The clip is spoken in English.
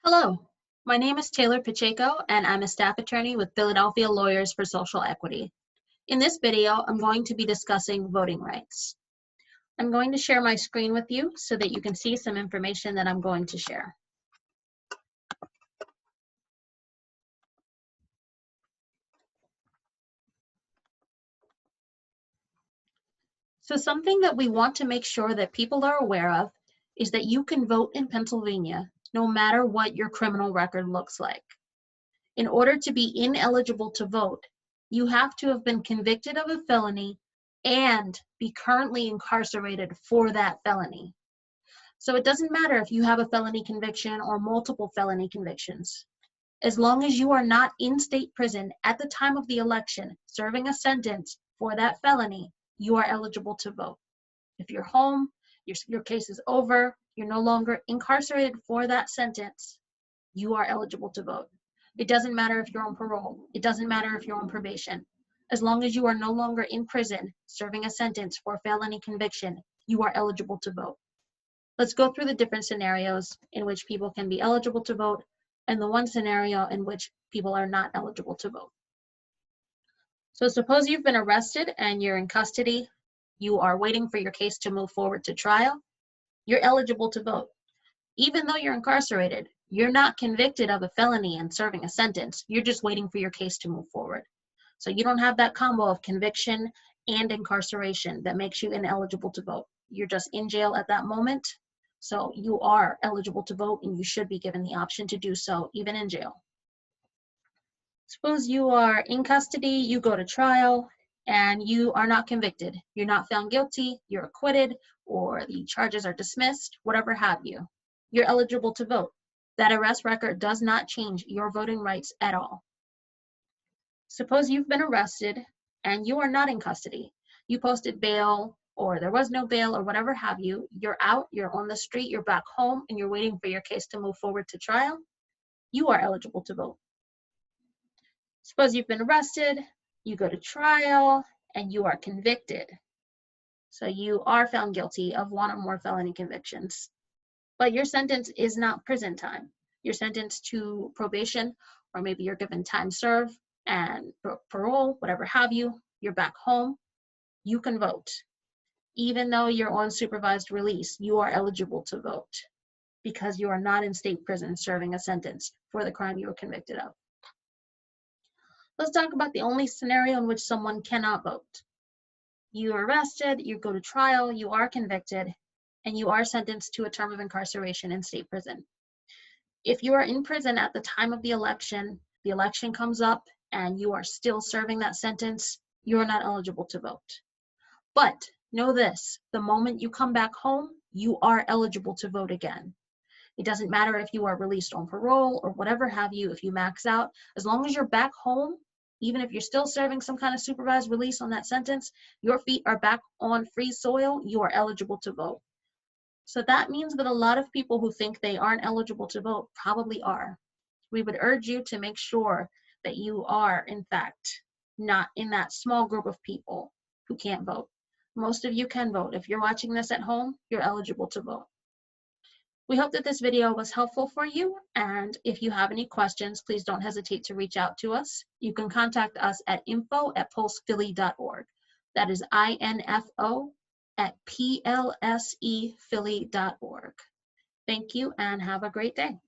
Hello, my name is Taylor Pacheco, and I'm a staff attorney with Philadelphia Lawyers for Social Equity. In this video, I'm going to be discussing voting rights. I'm going to share my screen with you so that you can see some information that I'm going to share. So something that we want to make sure that people are aware of is that you can vote in Pennsylvania no matter what your criminal record looks like. In order to be ineligible to vote, you have to have been convicted of a felony and be currently incarcerated for that felony. So it doesn't matter if you have a felony conviction or multiple felony convictions. As long as you are not in state prison at the time of the election serving a sentence for that felony, you are eligible to vote. If you're home, your case is over, you're no longer incarcerated for that sentence, you are eligible to vote. It doesn't matter if you're on parole. It doesn't matter if you're on probation. As long as you are no longer in prison serving a sentence for a felony conviction, you are eligible to vote. Let's go through the different scenarios in which people can be eligible to vote and the one scenario in which people are not eligible to vote. So suppose you've been arrested and you're in custody. You are waiting for your case to move forward to trial. You're eligible to vote. Even though you're incarcerated, you're not convicted of a felony and serving a sentence. You're just waiting for your case to move forward. So you don't have that combo of conviction and incarceration that makes you ineligible to vote. You're just in jail at that moment. So you are eligible to vote and you should be given the option to do so even in jail. Suppose you are in custody, you go to trial, and you are not convicted. You're not found guilty, you're acquitted, or the charges are dismissed, whatever have you. You're eligible to vote. That arrest record does not change your voting rights at all. Suppose you've been arrested and you are not in custody. You posted bail, or there was no bail, or whatever have you. You're out, you're on the street, you're back home, and you're waiting for your case to move forward to trial. You are eligible to vote. Suppose you've been arrested, you go to trial, and you are convicted. So you are found guilty of one or more felony convictions. But your sentence is not prison time. You're sentenced to probation, or maybe you're given time served and parole, whatever have you. You're back home. You can vote. Even though you're on supervised release, you are eligible to vote because you are not in state prison serving a sentence for the crime you were convicted of. Let's talk about the only scenario in which someone cannot vote. You are arrested, you go to trial, you are convicted, and you are sentenced to a term of incarceration in state prison. If you are in prison at the time of the election comes up, and you are still serving that sentence, you are not eligible to vote. But know this, the moment you come back home, you are eligible to vote again. It doesn't matter if you are released on parole or whatever have you, if you max out, as long as you're back home, even if you're still serving some kind of supervised release on that sentence, your feet are back on free soil, you are eligible to vote. So that means that a lot of people who think they aren't eligible to vote probably are. We would urge you to make sure that you are, in fact, not in that small group of people who can't vote. Most of you can vote. If you're watching this at home, you're eligible to vote. We hope that this video was helpful for you, and if you have any questions, please don't hesitate to reach out to us. You can contact us at info@pulsephilly.org. That is info@plsephilly.org. Thank you and have a great day.